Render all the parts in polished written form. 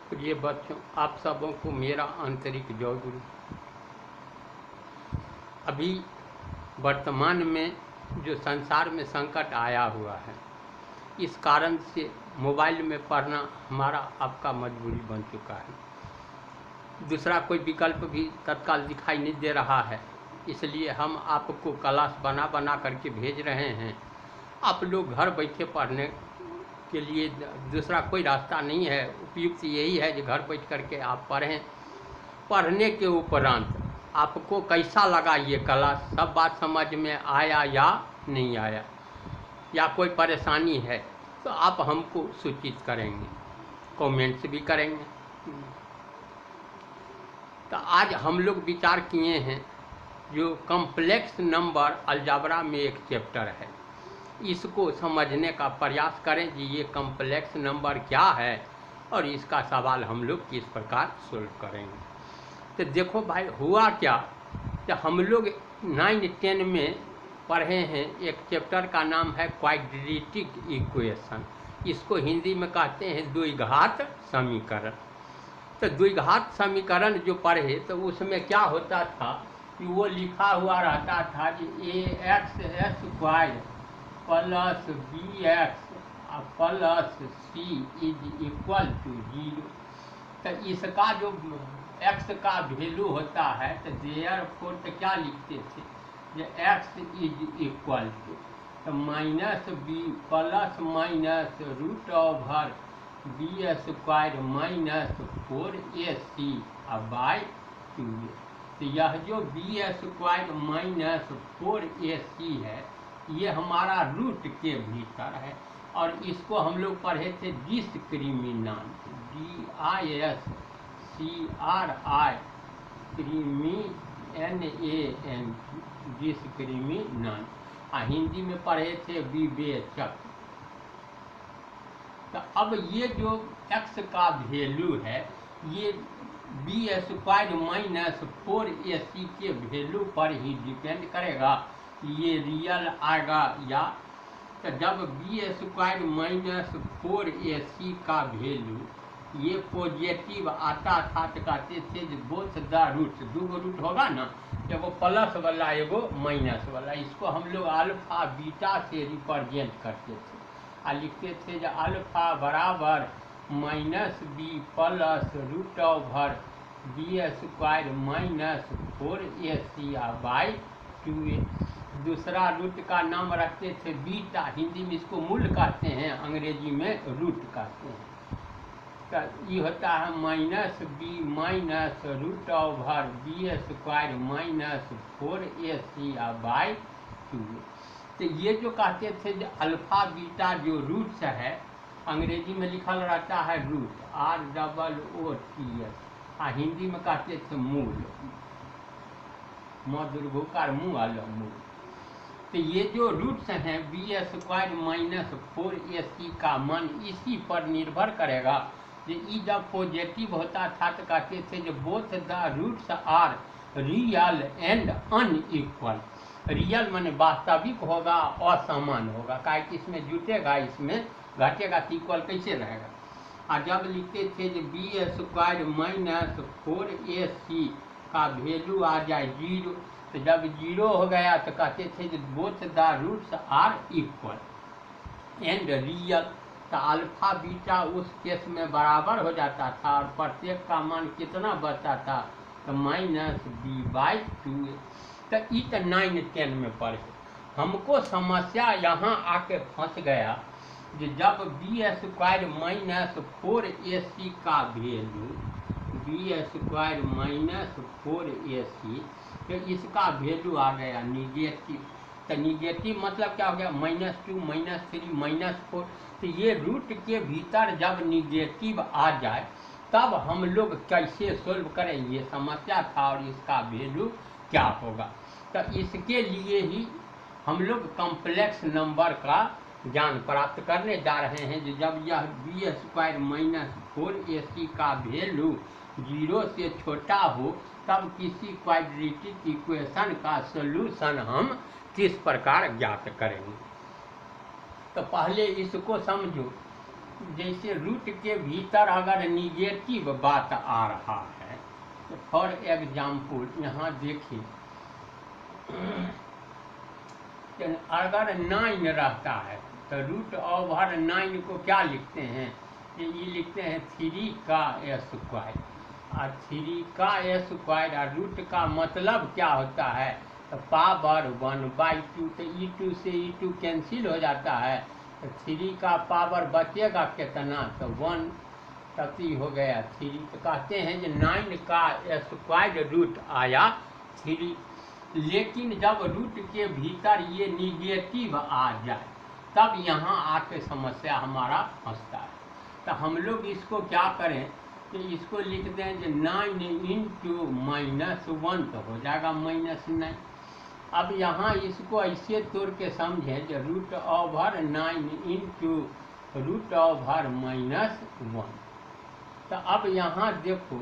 प्रिय बच्चों, आप सबों को मेरा आंतरिक जय गुरु। अभी वर्तमान में जो संसार में संकट आया हुआ है, इस कारण से मोबाइल में पढ़ना हमारा आपका मजबूरी बन चुका है। दूसरा कोई विकल्प भी तत्काल दिखाई नहीं दे रहा है, इसलिए हम आपको क्लास बना बना करके भेज रहे हैं। आप लोग घर बैठे पढ़ने के लिए दूसरा कोई रास्ता नहीं है, उपयुक्त यही है कि घर बैठ करके आप पढ़ें। पढ़ने के उपरांत आपको कैसा लगा ये क्लास, सब बात समझ में आया या नहीं आया, या कोई परेशानी है तो आप हमको सूचित करेंगे, कमेंट्स भी करेंगे। तो आज हम लोग विचार किए हैं जो कॉम्प्लेक्स नंबर अलजेब्रा में एक चैप्टर है, इसको समझने का प्रयास करें कि ये कॉम्प्लेक्स नंबर क्या है और इसका सवाल हम लोग किस प्रकार सोल्व करेंगे। तो देखो भाई, हुआ क्या कि हम लोग 9-10 में पढ़े हैं, एक चैप्टर का नाम है क्वाड्रेटिक इक्वेशन। इसको हिंदी में कहते हैं द्विघात समीकरण। तो द्विघात समीकरण जो पढ़े तो उसमें क्या होता था कि वो लिखा हुआ रहता था कि ax² plus bx plus c is equal to 0। तो इसका जो x का वैल्यू होता है तो देयरफॉर तो क्या लिखते थे, जो x इज इक्वल टू तो minus b plus minus root over b² minus 4ac by 2a। तो यह जो b² माइनस 4ac है, ये हमारा रूट के भीतर है और इसको हम लोग पढ़े थे डिस्क्रिमिनेंट, डिस्क्रिमिनेंट, हिंदी में पढ़े थे विवेचक। तो अब ये जो x का वैल्यू है, ये b² माइनस 4ac के वैल्यू पर ही डिपेंड करेगा, ये रियल आएगा या। तो जब b² माइनस 4ac का वैल्यू ये पॉजिटिव आता था तो कहते थे बोथ द रूट्स, दो रूट होगा ना, एगो प्लस वाला एगो माइनस वाला, इसको हम लोग अल्फा बीटा से रिप्रेजेंट करते थे और लिखते थे जो अल्फा बराबर minus b plus root over b² minus 4ac by 2a। दूसरा रूट का नाम रखते थे बीटा, हिंदी में इसको मूल कहते हैं, अंग्रेजी में रूट कहते हैं। तो ये होता है minus b minus root over b² minus 4ac by 2a। तो ये जो कहते थे जो अल्फा बीटा जो रूट्स है, अंग्रेजी में लिखल रहता है रूट, ROOTS, हिंदी में कहते थे मूल, मधुर्भुकार मूल। तो ये जो रूट्स हैं b² माइनस 4ac का मान इसी पर निर्भर करेगा। ये जब पॉजिटिव होता था तो कहते थे जो both the roots are real and unequal. Real माने वास्तविक होगा, असमान होगा, काहे कि इसमें जुटेगा इसमें घटेगा, तो इक्वल कैसे रहेगा। और जब लिखते थे जो b² माइनस 4ac का वैल्यू आ जाए 0, तो जब 0 हो गया तो कहते थे जो both the roots are equal and real. तो अल्फा बीटा उस केस में बराबर हो जाता था और प्रत्येक का मान कितना बचता था, तो माइनस b/2a। तो ई तो 9-10 में पढ़े। हमको समस्या यहाँ आके फंस गया कि जब b² माइनस 4ac का वैल्यू b² माइनस 4ac, तो इसका वैल्यू आ गया निगेटिव। तो निगेटिव मतलब क्या हो गया, -2 -3 -4। तो ये रूट के भीतर जब निगेटिव आ जाए तब हम लोग कैसे सोल्व करें, ये समस्या था और इसका वैल्यू क्या होगा। तो इसके लिए ही हम लोग कॉम्प्लेक्स नंबर का ज्ञान प्राप्त करने जा रहे हैं। जो जब यह b² माइनस 4ac का वैल्यू 0 से छोटा हो तब किसी क्वाड्रेटिक इक्वेशन का सॉल्यूशन हम किस प्रकार ज्ञात करेंगे। तो पहले इसको समझो जैसे रूट के भीतर अगर निगेटिव बात आ रहा है, तो फॉर एग्जाम्पल यहाँ देखिए, अगर 9 रहता है तो रूट ओवर 9 को क्या लिखते हैं, ये लिखते हैं 3 का स्क्वायर। और 3 का स्क्वायर और रूट का मतलब क्या होता है, तो पावर 1/2, तो E2 से E2 कैंसिल हो जाता है, तो 3 का पावर बचेगा कितना, तो 1, तब हो गया 3। तो कहते हैं कि 9 का स्क्वायर रूट आया 3। लेकिन जब रूट के भीतर ये निगेटिव आ जाए तब यहाँ आके समस्या हमारा फंसता है। तो हम लोग इसको क्या करें कि इसको लिख दें कि 9 इंटू -1 तो हो जाएगा -9। अब यहाँ इसको ऐसे तोड़ के समझें कि root over 9 into root over -1। तो अब यहाँ देखो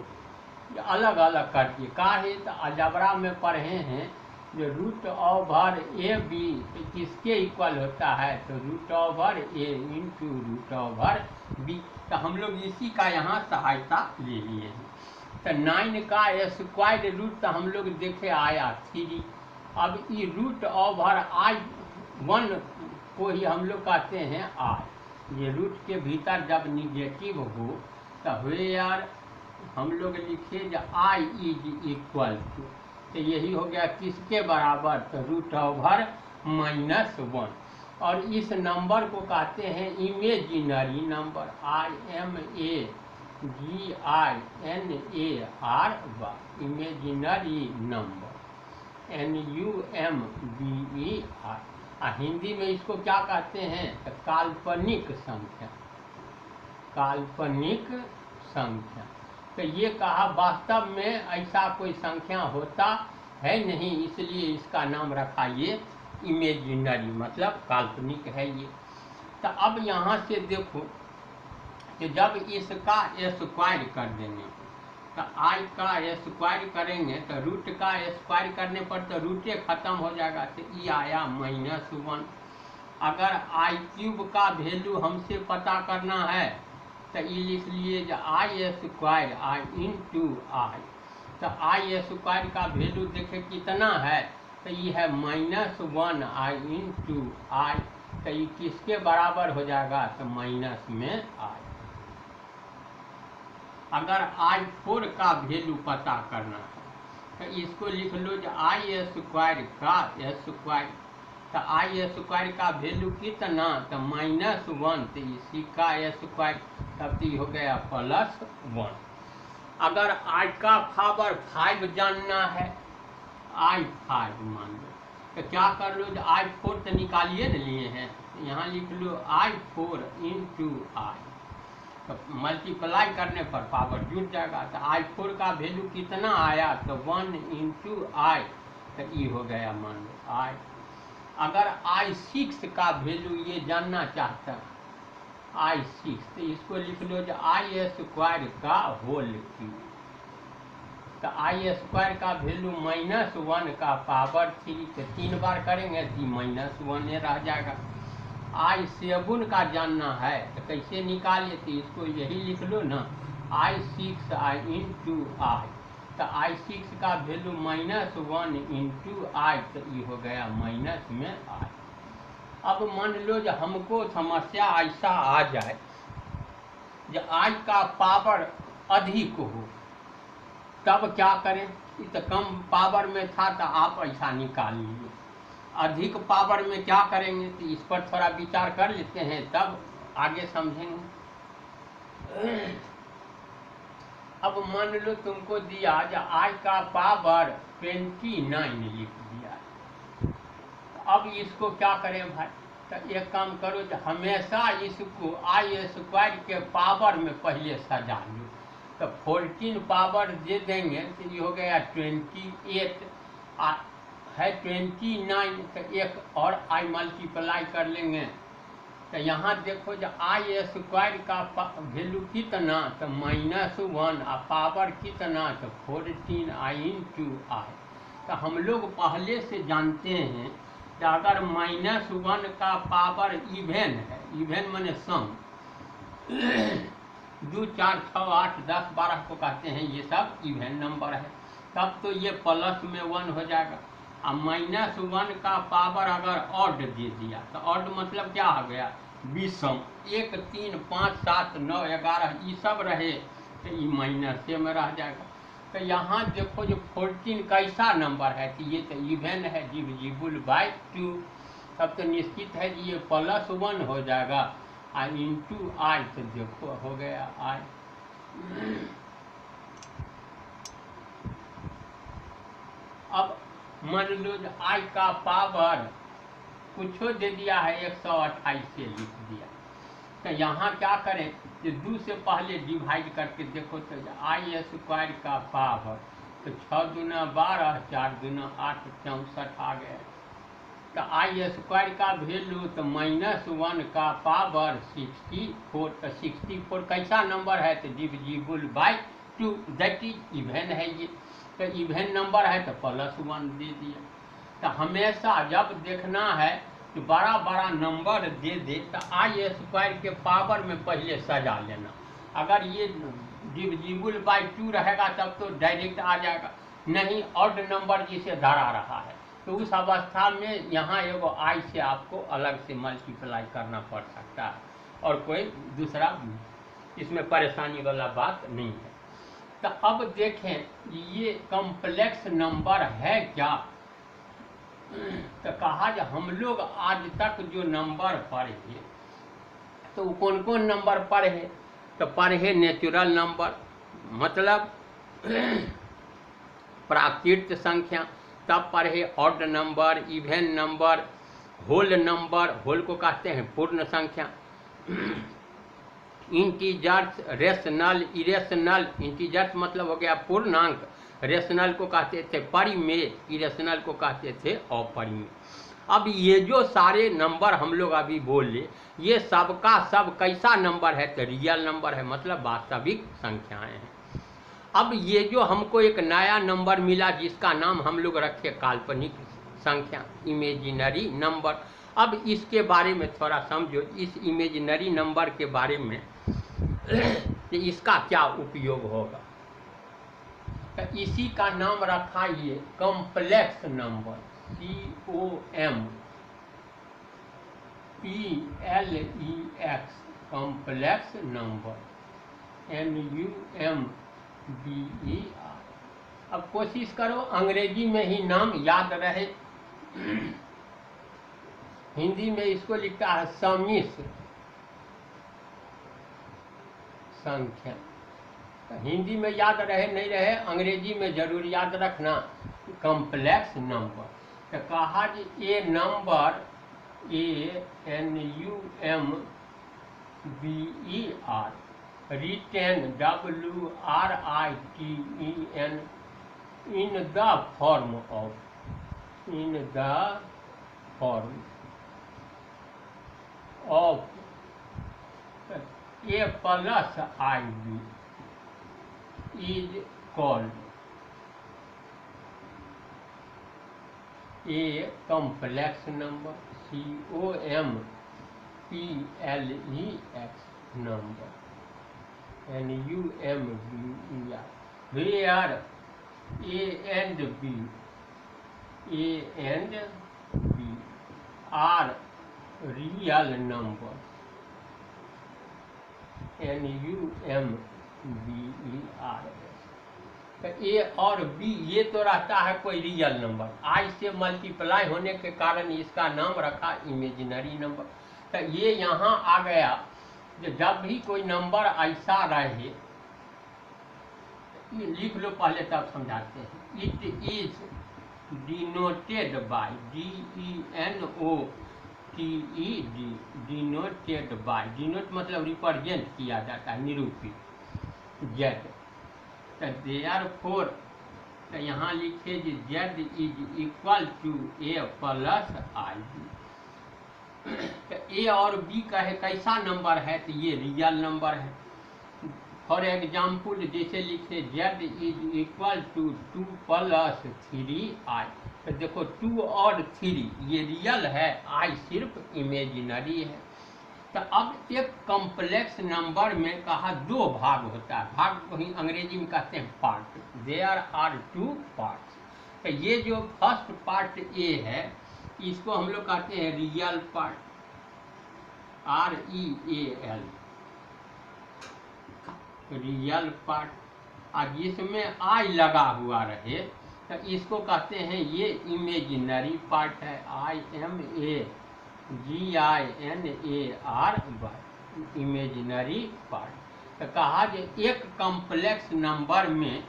अलग अलग करके का है, तो अलजबरा में पढ़े हैं जो रूट ओवर ए बी किसके इक्वल होता है, तो रूट ओवर ए इंटू रूट ओवर बी। तो हम लोग इसी का यहाँ सहायता ले लिए हैं। तो 9 का स्क्वायर रूट तो हम लोग देखे आया 3। अब ये रूट ओवर I1 को ही हम लोग कहते हैं I। ये रूट के भीतर जब निगेटिव हो तो हुए यार हम लोग लिखे जो I इज इक्वल टू, तो यही हो गया किसके बराबर, तो रूट ओवर -1। और इस नंबर को कहते हैं imaginary number, IMAGINARY, imaginary number, NUMBER। Hindi में इसको क्या कहते हैं, तो काल्पनिक संख्या, काल्पनिक संख्या। तो ये कहा वास्तव में ऐसा कोई संख्या होता है नहीं, इसलिए इसका नाम रखा ये इमेजिनरी, मतलब काल्पनिक है ये। तो अब यहाँ से देखो कि जब इसका स्क्वायर कर देंगे तो I का स्क्वायर करेंगे तो रूट का स्क्वायर करने पर तो रूटे खत्म हो जाएगा, तो ये आया -1। अगर I³ का वैल्यू हमसे पता करना है तो ये लिख लिए जो I square I into I। तो I स्क्वायर का वैल्यू देखे कितना है, तो ये है -1 I इंटू I। तो ये किसके बराबर हो जाएगा, तो माइनस में I। अगर I4 का वैल्यू पता करना है तो इसको लिख लो जो I स्क्वायर का स्क्वायर। तो I स्क्वायर का वैल्यू कितना, तो -1, तो इसी का स्क्वायर, तब तो हो गया +1। अगर I का पावर 5 जानना है, I5 मान लो, तो क्या कर लो, जो I4 तो निकालिए न लिए हैं, तो यहाँ लिख लो I4 इंटू I। तो मल्टीप्लाई करने पर पावर जुड़ जाएगा। तो I4 का वैल्यू कितना आया, तो 1 इंटू I, तो ये हो गया मान लो I। अगर I6 का वैल्यू ये जानना चाहता है, I6, तो इसको लिख लो जो I स्क्वायर का होल क्यूब। तो I स्क्वायर का वैल्यू -1 का पावर 3, तो 3 बार करेंगे तो -1 रह जाएगा। I7 का जानना है तो कैसे निकालिए, तो इसको यही लिख लो ना, I6 I इंटू I। तो I6 का वैल्यू -1 इंटू I, तो ये हो गया माइनस में I। अब मान लो जो हमको समस्या ऐसा आ जाए जो I का पावर अधिक हो, तब क्या करें। तो कम पावर में था तो आप ऐसा निकाल लीजिए, अधिक पावर में क्या करेंगे, तो इस पर थोड़ा विचार कर लेते हैं तब आगे समझेंगे। अब मान लो तुमको दिया जो I का पावर 29 लिख दिया, अब इसको क्या करें भाई, तो एक काम करो जो हमेशा इसको I स्क्वायर के पावर में पहले सजा लो। तो 14 पावर दे देंगे तो ये हो गया 28 है 29, तो एक और I मल्टीप्लाई कर लेंगे। तो यहाँ देखो जो I स्क्वायर का वैल्यू कितना, तो -1, और पावर कितना, तो 14 I इंटू I। तो हम लोग पहले से जानते हैं कि अगर -1 का पावर इवेन है, इवेन माने सम, 2, 4, 6, 8, 10, 12 को कहते हैं ये सब इवन नंबर है। तब तो ये प्लस में 1 हो जाएगा। अब -1 का पावर अगर ऑड दे दिया तो ऑड मतलब क्या हो गया, विषम। 1, 3, 5, 7, 9, 11 ये सब रहे तो ये माइनस में रह जाएगा। तो यहाँ देखो जो 14 कैसा नंबर है, तो ये तो इवन है, डिविजिबल बाय 2। तब तो निश्चित है कि ये +1 हो जाएगा। और इंटू आई तो देखो हो गया आई। अब मान लो आई का पावर कुछ दे दिया है 128 से लिख दिया, तो यहाँ क्या करें कि 2 से पहले डिवाइड करके देखो तो i² का पावर तो 6 दूना 12, 4 दूना 8, 64 आ गया। तो i² का वैल्यू तो -1 का पावर 64। तो 64 कैसा नंबर है, तो divisible by 2, that is even है ये। तो इवन नंबर है तो +1 दे दिया। तो हमेशा जब देखना है कि बड़ा बड़ा नंबर दे दे तो i² के पावर में पहले सजा लेना। अगर ये डिविजिबल बाय 2 रहेगा तब तो डायरेक्ट आ जाएगा, नहीं ऑड नंबर जिसे धरा रहा है तो उस अवस्था में यहाँ एगो आई से आपको अलग से मल्टीप्लाई करना पड़ सकता है, और कोई दूसरा इसमें परेशानी वाला बात नहीं है। तो अब देखें ये कॉम्प्लेक्स नंबर है क्या। तो कहा जो हम लोग आज तक जो नंबर पढ़े तो कौन कौन नंबर पढ़े, तो पढ़े नेचुरल नंबर मतलब प्राकृत संख्या, तब पढ़े odd number, even number, whole number, whole को कहते हैं पूर्ण संख्या, इंटीजर्स, रेशनल, इरेशनल। इंटीजर्स मतलब हो गया पूर्णांक, रेशनल को कहते थे परिमेय, इरेशनल को कहते थे अपरिमेय। अब ये जो सारे नंबर हम लोग अभी बोले ये सबका सब कैसा नंबर है, तो रियल नंबर है, मतलब वास्तविक संख्याएं हैं। अब ये जो हमको एक नया नंबर मिला जिसका नाम हम लोग रखे काल्पनिक संख्या, इमेजिनरी नंबर। अब इसके बारे में थोड़ा समझो, इस इमेजिनरी नंबर के बारे में कि इसका क्या उपयोग होगा। तो इसी का नाम रखा ये complex number, COMPLEX, complex number, NUMBER। अब कोशिश करो अंग्रेजी में ही नाम याद रहे, हिंदी में इसको लिखता है सम्मिश्र संख्या। तो हिंदी में याद रहे नहीं रहे, अंग्रेजी में जरूर याद रखना कॉम्प्लेक्स नंबर। तो कहा कि ये number ANUMBER written WRITEN in the form of A plus IB is called a complex number, COMPLEX number, NUMBER, where A and B are real numbers, NUMBER। तो ए और बी ये तो रहता है कोई रियल नंबर, आई से मल्टीप्लाई होने के कारण इसका नाम रखा इमेजिनरी नंबर। तो ये यहाँ आ गया जब भी कोई नंबर ऐसा रहे, लिख लो पहले तब समझाते हैं। It is denoted by, DENOTED, denoted by, denote मतलब रिप्रेजेंट किया जाता है, निरूपित, जेड। तो देयरफॉर तो यहाँ लिखे जी Z is equal to A plus IB। तो ए और बी का है कैसा नंबर है, तो ये रियल नंबर है। फॉर एग्जाम्पल जैसे लिखे z is equal to 2 plus 3I। तो देखो 2 और 3 ये रियल है, I सिर्फ इमेजिनरी है। तो अब एक कॉम्प्लेक्स नंबर में कहा दो भाग होता है, भाग को ही अंग्रेजी में कहते हैं part. There are two parts. तो ये जो फर्स्ट पार्ट ए है इसको हम लोग कहते हैं real part, REAL, real part. अब जिसमें आई लगा हुआ रहे तो इसको कहते हैं ये इमेजिनरी पार्ट है, IMAGINARY, इमेजिनरी पार्ट। तो कहा कि एक कॉम्प्लेक्स नंबर में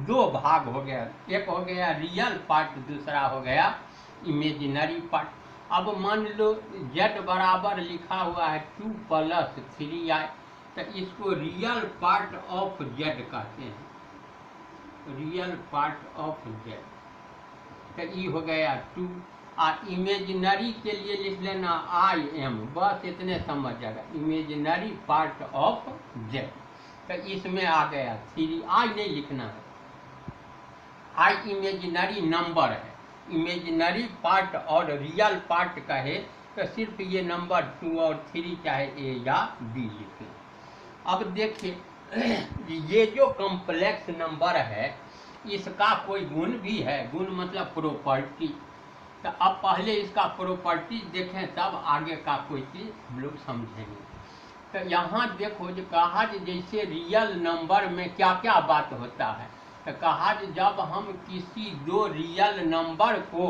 दो भाग हो गया, एक हो गया रियल पार्ट, दूसरा हो गया इमेजिनरी पार्ट। अब मान लो z बराबर लिखा हुआ है 2 + 3i, तो इसको रियल पार्ट ऑफ z कहते हैं, रियल पार्ट ऑफ z। तो ये हो गया 2। इमेजिनरी के लिए लिख लेना IM, बस इतने समझ जाएगा, इमेजिनरी पार्ट ऑफ z। तो इसमें आ गया 3, आई नहीं लिखना है, आई इमेजिनरी नंबर है। इमेजिनरी पार्ट और रियल पार्ट कहे तो सिर्फ ये नंबर 2 और 3 चाहे A या B लिखें। अब देखिए ये जो कॉम्प्लेक्स नंबर है इसका कोई गुण भी है, गुण मतलब प्रॉपर्टी। तो अब पहले इसका प्रॉपर्टी देखें तब आगे का कोई चीज़ हम लोग समझेंगे। तो यहाँ देखो जो कहा जैसे रियल नंबर में क्या क्या बात होता है, तो कहा जब हम किसी दो रियल नंबर को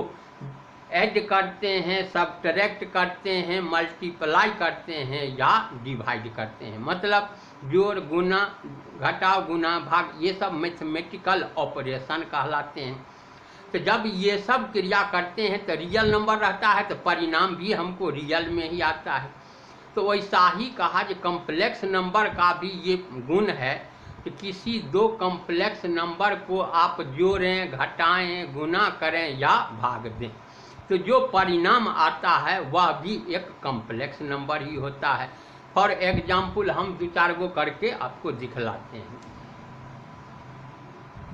ऐड करते हैं, सब्ट्रैक्ट करते हैं, मल्टीप्लाई करते हैं या डिवाइड करते हैं, मतलब जोड़ गुना घटाव गुना भाग, ये सब मैथमेटिकल ऑपरेशन कहलाते हैं। तो जब ये सब क्रिया करते हैं तो रियल नंबर रहता है तो परिणाम भी हमको रियल में ही आता है। तो वैसा ही कहा कि कॉम्प्लेक्स नंबर का भी ये गुण है कि किसी दो कॉम्प्लेक्स नंबर को आप जोड़ें, घटाएं, गुना करें या भाग दें तो जो परिणाम आता है वह भी एक कॉम्प्लेक्स नंबर ही होता है। फॉर एग्जाम्पल हम 2-4 गो करके आपको दिखलाते हैं।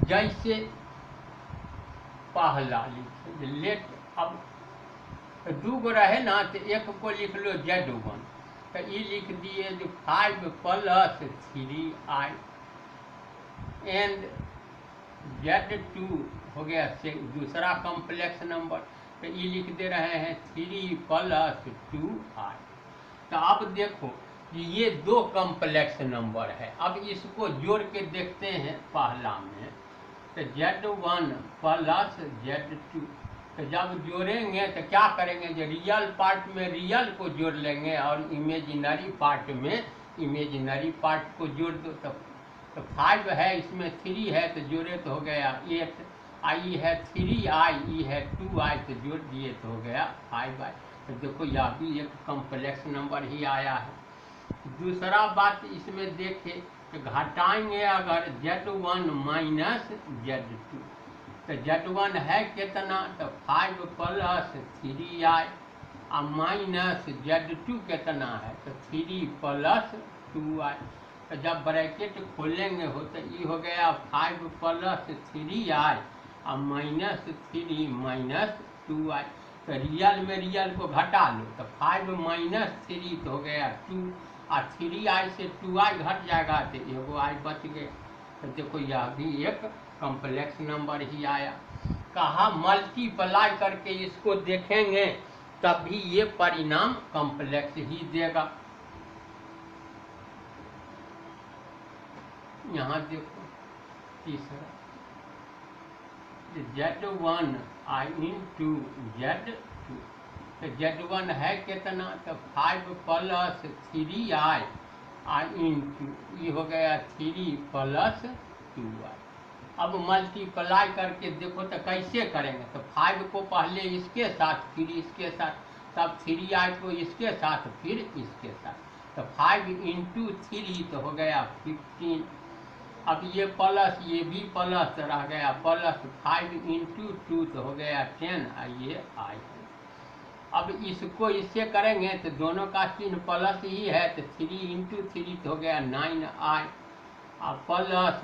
जैसे पहला लिखे लेट, अब 2 गो रहे ना तो एक को लिख लो Z1, तो ये लिख दिए जो 5 + 3i एंड Z2 हो गया दूसरा कॉम्प्लेक्स नंबर, तो ये लिख दे रहे हैं 3 + 2i। तो अब देखो ये दो कॉम्प्लेक्स नंबर है। अब इसको जोड़ के देखते हैं पहला में, तो Z1 + Z2, तो जब जोड़ेंगे तो क्या करेंगे, जो रियल पार्ट में रियल को जोड़ लेंगे और इमेजिनरी पार्ट में इमेजिनरी पार्ट को जोड़ दो। तो 5 है, इसमें 3 है तो जोड़े तो हो गया 8, आई है 3i, ई है 2i, तो जोड़ दिए तो हो गया 5i। तो देखो यह भी एक कॉम्प्लेक्स नंबर ही आया है। दूसरा बात इसमें देखें तो घटाएंगे अगर Z1 - Z2, तो Z1 है कितना, तो 5 + 3i और माइनस Z2 कितना है, तो 3 + 2i। तो जब ब्रैकेट खोलेंगे हो तो ये हो गया 5 + 3i और -3 - 2i। तो रियल में रियल को घटा लो तो 5 - 3 तो हो गया 2 और 3i से 2i घट जाएगा तो एगो i बच गए। तो देखो यह भी एक कॉम्प्लेक्स नंबर ही आया। कहा मल्टीप्लाई करके इसको देखेंगे तब भी ये परिणाम कॉम्प्लेक्स ही देगा। यहाँ देखो तीसरा Z1 × Z2, तो Z1 है कितना, तो 5 + 3i इंटू ये हो गया 3 + 2i। अब मल्टीप्लाई करके देखो तो कैसे करेंगे, तो 5 को पहले इसके साथ फिर इसके साथ, तब 3i को इसके साथ फिर इसके साथ, तो 5 × 3 तो हो गया 15। अब ये प्लस ये भी प्लस रह गया, प्लस 5 × 2 तो हो गया 10, ये i। अब इसको इससे करेंगे तो दोनों का चिन्ह प्लस ही है, तो 3 × 3 तो हो गया 9i और प्लस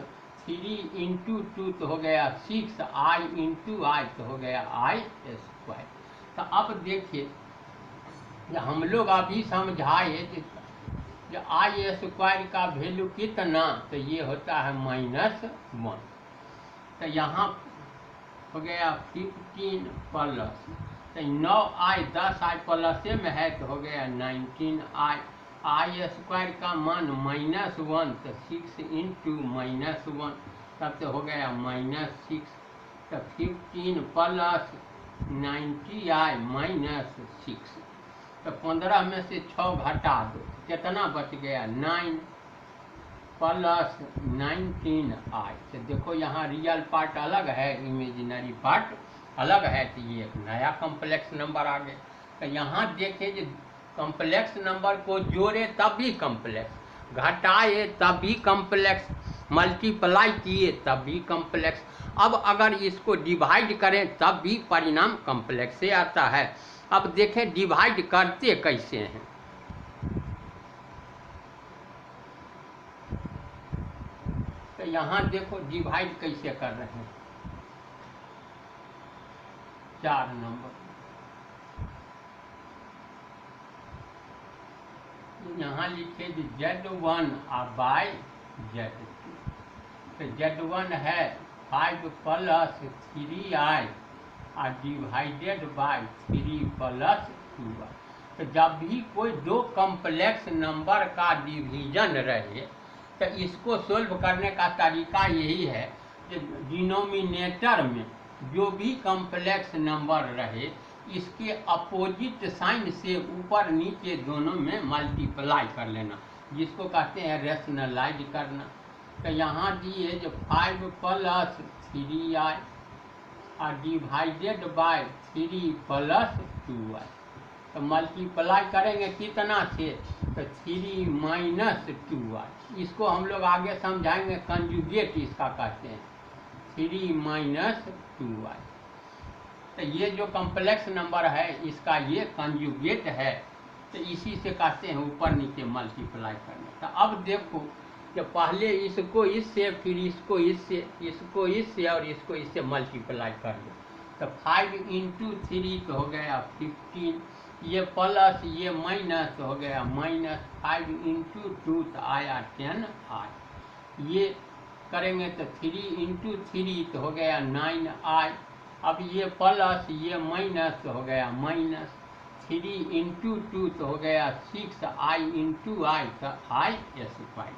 3 × 2 तो हो गया 6i × i तो हो गया i²। तो अब देखिए जो हम लोग अभी समझाए जो आई स्क्वायर का वैल्यू कितना, तो ये होता है -1। तो यहाँ हो गया 15 प्लस, तो 9i 10i प्लस में है तो हो गया 19i। आई स्क्वायर का मान -1, तो 6 इंटू -1 तब तो हो गया -6। तो 15 प्लस 90i -6, तो 15 में से 6 घटा दो, कितना बच गया 9 प्लस 19i। तो देखो यहाँ रियल पार्ट अलग है, इमेजिनरी पार्ट अलग है, तो ये एक नया कॉम्प्लेक्स नंबर आ गया। तो यहाँ देखिए जो कॉम्प्लेक्स नंबर को जोड़े तभी कॉम्प्लेक्स, घटाए तभी कॉम्प्लेक्स, मल्टीप्लाई किए तभी कॉम्प्लेक्स। अब अगर इसको डिवाइड करें तब भी परिणाम कॉम्प्लेक्स से आता है। अब देखें डिवाइड करते कैसे हैं। तो यहाँ देखो डिवाइड कैसे कर रहे हैं, 4 नंबर यहाँ लिखे Z1 बाय Z2। तो Z1 है 5 प्लस 3i और डिवाइडेड बाय 3 प्लस 2i। तो जब भी कोई दो कॉम्प्लेक्स नंबर का डिवीजन रहे तो इसको सोल्व करने का तरीका यही है कि डिनोमिनेटर में जो भी कॉम्प्लेक्स नंबर रहे इसके अपोजिट साइन से ऊपर नीचे दोनों में मल्टीप्लाई कर लेना, जिसको कहते हैं रेशनलाइज करना। तो यहाँ दिए जो 5 प्लस 3i और डिवाइडेड बाय 3 प्लस 2i। तो मल्टीप्लाई करेंगे कितना से, तो 3 माइनस 2i। इसको हम लोग आगे समझाएंगे, कंजुगेट इसका कहते हैं, 3 माइनस 2i। तो ये जो कॉम्प्लेक्स नंबर है इसका ये कंजुगेट है, तो इसी से कहते हैं ऊपर नीचे मल्टीप्लाई करना। तो अब देखो कि पहले इसको इससे, फिर इसको इससे, इसको इससे और इसको इससे मल्टीप्लाई कर लो। तो 5 इंटू 3 तो हो गया 15, ये प्लस ये माइनस तो हो गया -5 इंटू 2 तो आया 10i। ये करेंगे तो 3 इंटू 3 तो हो गया 9i। अब ये प्लस ये माइनस तो हो गया -3 इंटू 2 तो हो गया 6i इंटू i तो i स्क्वायर।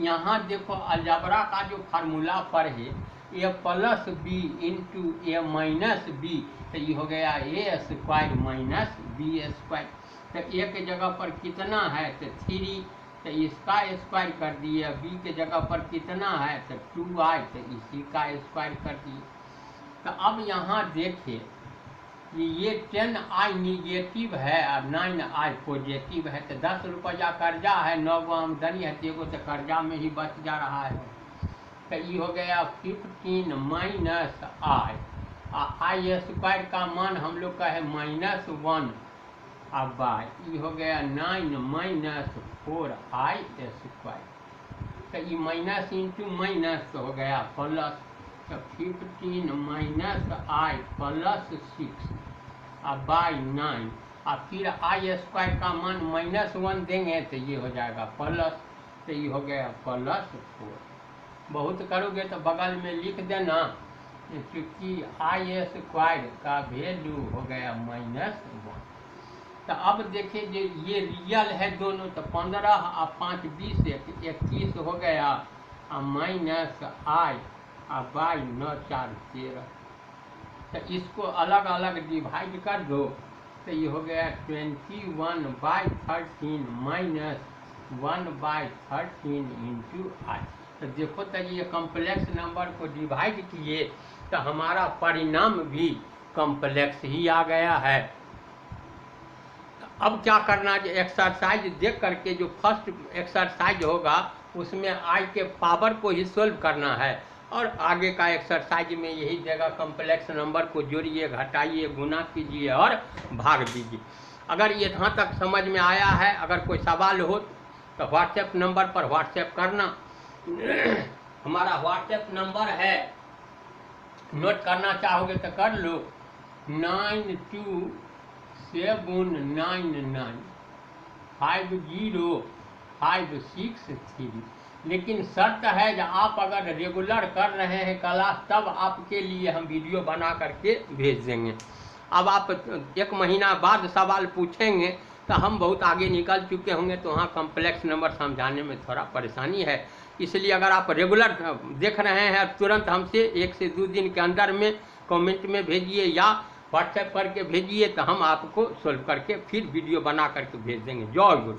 यहाँ देखो अलजबरा का जो फार्मूला पर है a plus b into a minus b, तो ये हो गया a square minus b square. तो a के जगह पर कितना है तो 3, तो इसका स्क्वायर कर दिए। b के जगह पर कितना है तो 2i, तो इसी का स्क्वायर कर दिए। तो अब यहाँ देखिए कि ये 10i निगेटिव है और 9i पॉजिटिव है। तो 10 रुपया कर्जा है, 9 गो आमदनी है, एगो तो कर्जा में ही बच जा रहा है। तो ये हो गया 15 माइनस i, आई स्क्वायर का मान हम लोग का है -1 अब बाय, ये हो गया 9 माइनस 4i स्क्वायर। तो ये माइनस इंटू माइनस तो हो गया प्लस, तो 15 माइनस i प्लस 6 अब बाय 9, और फिर आई स्क्वायर का मान -1 देंगे तो ये हो जाएगा प्लस, तो ये हो गया +4। बहुत करोगे तो बगल में लिख देना, क्योंकि आई स्क्वायर का वैल्यू हो गया -1। तो अब देखिए जो ये रियल है दोनों, तो 15 और 5 20 21 हो गया, -i और बाई 9 4 13। तो इसको अलग अलग डिवाइड कर दो, तो ये हो गया 21/13 -1/13 इंटू i। तो देखो तो ये कॉम्प्लेक्स नंबर को डिवाइड किए तो हमारा परिणाम भी कॉम्प्लेक्स ही आ गया है। अब क्या करना है, एक्सरसाइज देख करके जो फर्स्ट एक्सरसाइज होगा उसमें i के पावर को ही सोल्व करना है, और आगे का एक्सरसाइज में यही देगा, कॉम्प्लेक्स नंबर को जोड़िए, घटाइए, गुना कीजिए और भाग दीजिए। अगर ये यहाँ तक समझ में आया है, अगर कोई सवाल हो तो व्हाट्सएप नंबर पर व्हाट्सएप करना। हमारा व्हाट्सएप नंबर है, नोट करना चाहोगे तो कर लो, 7995056 लेकिन शर्त है कि आप अगर रेगुलर कर रहे हैं क्लास तब आपके लिए हम वीडियो बना करके भेज देंगे। अब आप 1 महीना बाद सवाल पूछेंगे तो हम बहुत आगे निकल चुके होंगे, तो वहाँ कॉम्प्लेक्स नंबर समझाने में थोड़ा परेशानी है। इसलिए अगर आप रेगुलर देख रहे हैं तुरंत हमसे 1 से 2 दिन के अंदर में कमेंट में भेजिए या व्हाट्सएप करके भेजिए, तो हम आपको सोल्व करके फिर वीडियो बना करके भेज देंगे। जय गुरु।